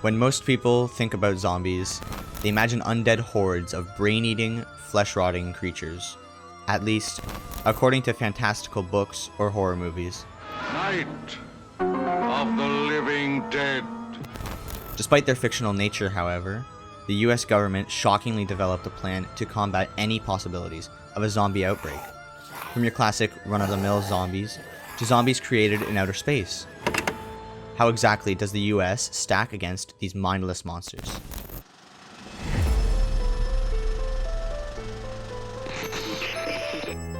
When most people think about zombies, they imagine undead hordes of brain-eating, flesh-rotting creatures. At least, according to fantastical books or horror movies. Night of the living dead. Despite their fictional nature, however, the US government shockingly developed a plan to combat any possibilities of a zombie outbreak. From your classic run-of-the-mill zombies to zombies created in outer space. How exactly does the US stack against these mindless monsters?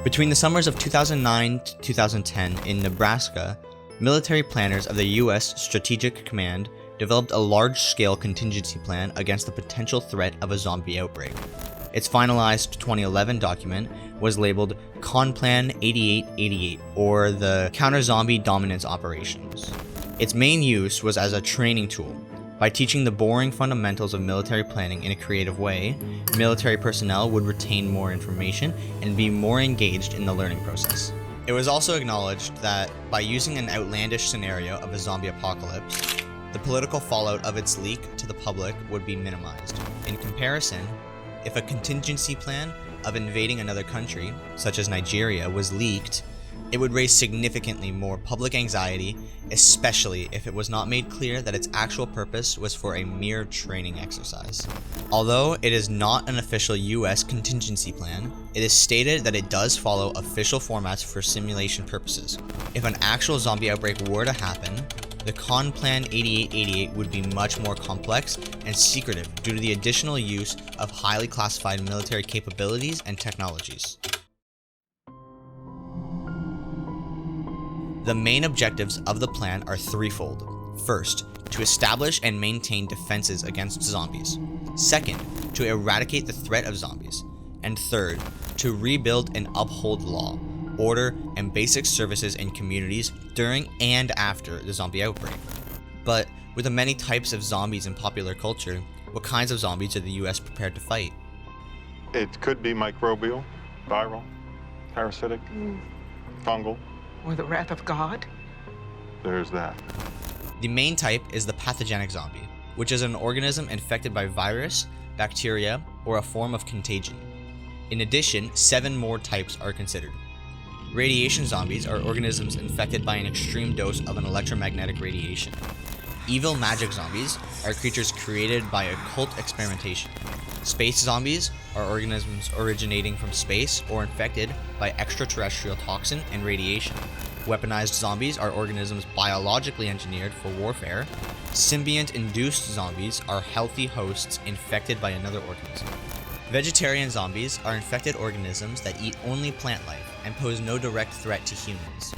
Between the summers of 2009 to 2010 in Nebraska, military planners of the US Strategic Command developed a large-scale contingency plan against the potential threat of a zombie outbreak. Its finalized 2011 document was labeled Conplan 8888, or the Counter-Zombie Dominance Operations. Its main use was as a training tool. By teaching the boring fundamentals of military planning in a creative way, military personnel would retain more information and be more engaged in the learning process. It was also acknowledged that by using an outlandish scenario of a zombie apocalypse, the political fallout of its leak to the public would be minimized. In comparison, if a contingency plan of invading another country, such as Nigeria, was leaked, it would raise significantly more public anxiety, especially if it was not made clear that its actual purpose was for a mere training exercise. Although it is not an official US contingency plan, it is stated that it does follow official formats for simulation purposes. If an actual zombie outbreak were to happen, the Conplan 8888 would be much more complex and secretive due to the additional use of highly classified military capabilities and technologies. The main objectives of the plan are threefold. First, to establish and maintain defenses against zombies. Second, to eradicate the threat of zombies. And third, to rebuild and uphold law, order, and basic services in communities during and after the zombie outbreak. But with the many types of zombies in popular culture, what kinds of zombies are the US prepared to fight? It could be microbial, viral, parasitic, fungal. Or the wrath of God? There's that. The main type is the pathogenic zombie, which is an organism infected by virus, bacteria, or a form of contagion. In addition, 7 more types are considered. Radiation zombies are organisms infected by an extreme dose of an electromagnetic radiation. Evil magic zombies are creatures created by occult experimentation. Space zombies are organisms originating from space or infected by extraterrestrial toxin and radiation. Weaponized zombies are organisms biologically engineered for warfare. Symbiont-induced zombies are healthy hosts infected by another organism. Vegetarian zombies are infected organisms that eat only plant life and pose no direct threat to humans.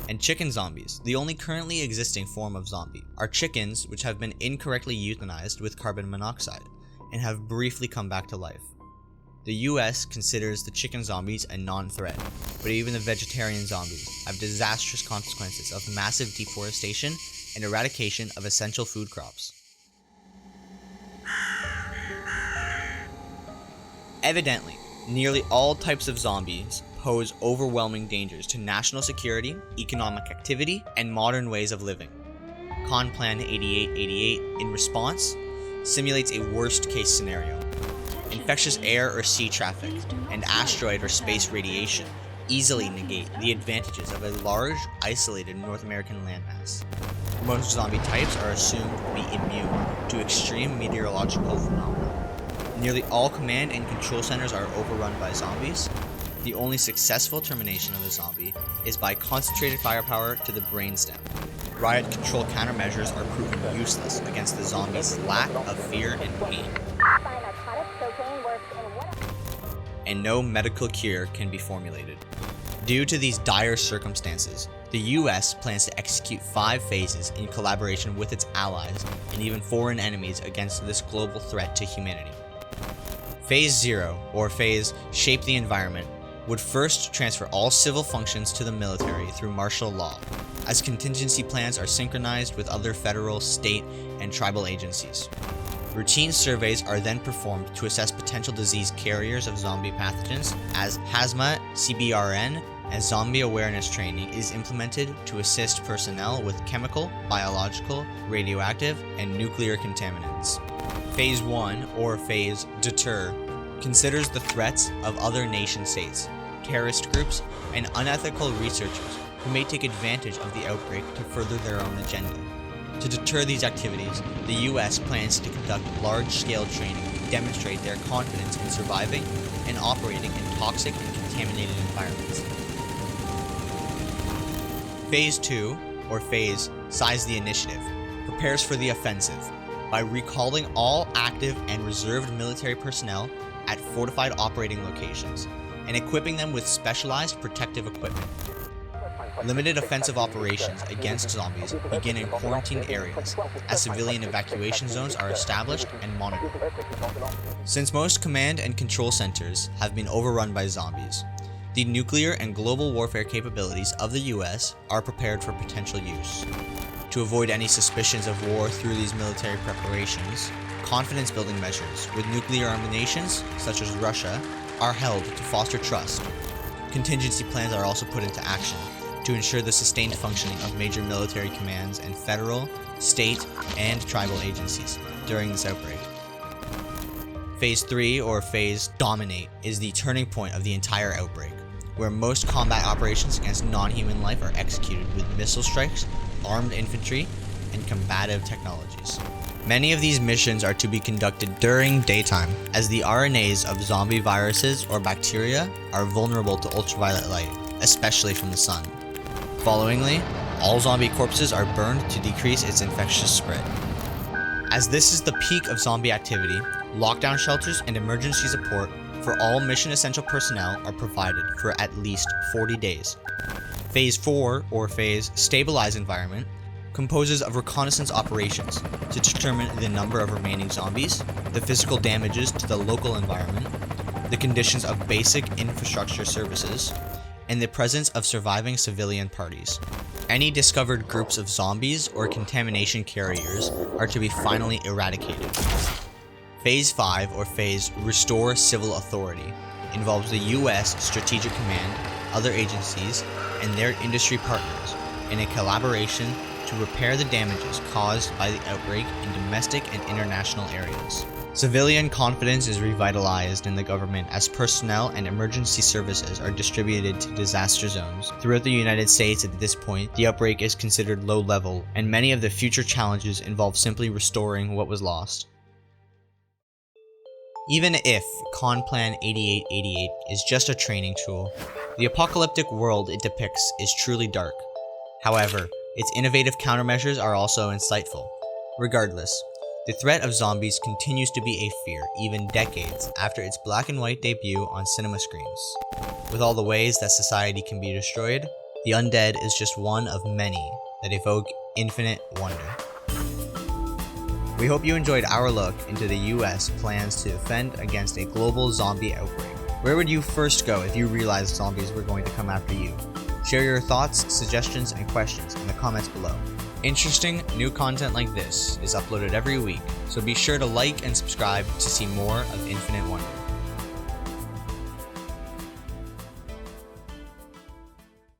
And chicken zombies, the only currently existing form of zombie, are chickens which have been incorrectly euthanized with carbon monoxide and have briefly come back to life. The US considers the chicken zombies a non-threat, but even the vegetarian zombies have disastrous consequences of massive deforestation and eradication of essential food crops. Evidently, nearly all types of zombies pose overwhelming dangers to national security, economic activity, and modern ways of living. Conplan 8888, in response, simulates a worst-case scenario. Infectious air or sea traffic and asteroid or space radiation easily negate the advantages of a large, isolated North American landmass. Most zombie types are assumed to be immune to extreme meteorological phenomena. Nearly all command and control centers are overrun by zombies. The only successful termination of a zombie is by concentrated firepower to the brainstem. Riot control countermeasures are proven useless against the zombie's lack of fear and pain. And no medical cure can be formulated. Due to these dire circumstances, the US plans to execute 5 phases in collaboration with its allies and even foreign enemies against this global threat to humanity. Phase 0, or phase Shape the Environment, would first transfer all civil functions to the military through martial law, as contingency plans are synchronized with other federal, state, and tribal agencies. Routine surveys are then performed to assess potential disease carriers of zombie pathogens as hazmat, CBRN, as zombie awareness training is implemented to assist personnel with chemical, biological, radioactive, and nuclear contaminants. Phase 1, or Phase Deter, considers the threats of other nation-states, terrorist groups, and unethical researchers who may take advantage of the outbreak to further their own agenda. To deter these activities, the US plans to conduct large-scale training to demonstrate their confidence in surviving and operating in toxic and contaminated environments. Phase 2, or Phase Seize the Initiative, prepares for the offensive by recalling all active and reserved military personnel at fortified operating locations and equipping them with specialized protective equipment. Limited offensive operations against zombies begin in quarantined areas, as civilian evacuation zones are established and monitored. Since most command and control centers have been overrun by zombies, the nuclear and global warfare capabilities of the US are prepared for potential use. To avoid any suspicions of war through these military preparations, confidence-building measures with nuclear-armed nations, such as Russia, are held to foster trust. Contingency plans are also put into action to ensure the sustained functioning of major military commands and federal, state, and tribal agencies during this outbreak. Phase 3, or Phase Dominate, is the turning point of the entire outbreak, where most combat operations against non-human life are executed with missile strikes, armed infantry, and combative technologies. Many of these missions are to be conducted during daytime, as the RNAs of zombie viruses or bacteria are vulnerable to ultraviolet light, especially from the sun. Followingly, all zombie corpses are burned to decrease its infectious spread. As this is the peak of zombie activity, lockdown shelters and emergency support for all mission-essential personnel are provided for at least 40 days. Phase 4, or Phase Stabilize Environment, composes of reconnaissance operations to determine the number of remaining zombies, the physical damages to the local environment, the conditions of basic infrastructure services, and the presence of surviving civilian parties. Any discovered groups of zombies or contamination carriers are to be finally eradicated. Phase 5, or Phase Restore Civil Authority, involves the US Strategic Command, other agencies, and their industry partners in a collaboration to repair the damages caused by the outbreak in domestic and international areas. Civilian confidence is revitalized in the government as personnel and emergency services are distributed to disaster zones. Throughout the United States at this point, the outbreak is considered low level, and many of the future challenges involve simply restoring what was lost. Even if Conplan 8888 is just a training tool, the apocalyptic world it depicts is truly dark. However, its innovative countermeasures are also insightful. Regardless, the threat of zombies continues to be a fear even decades after its black and white debut on cinema screens. With all the ways that society can be destroyed, the undead is just one of many that evoke infinite wonder. We hope you enjoyed our look into the US plans to defend against a global zombie outbreak. Where would you first go if you realized zombies were going to come after you? Share your thoughts, suggestions, and questions in the comments below. Interesting, new content like this is uploaded every week, so be sure to like and subscribe to see more of Infinite Wonder.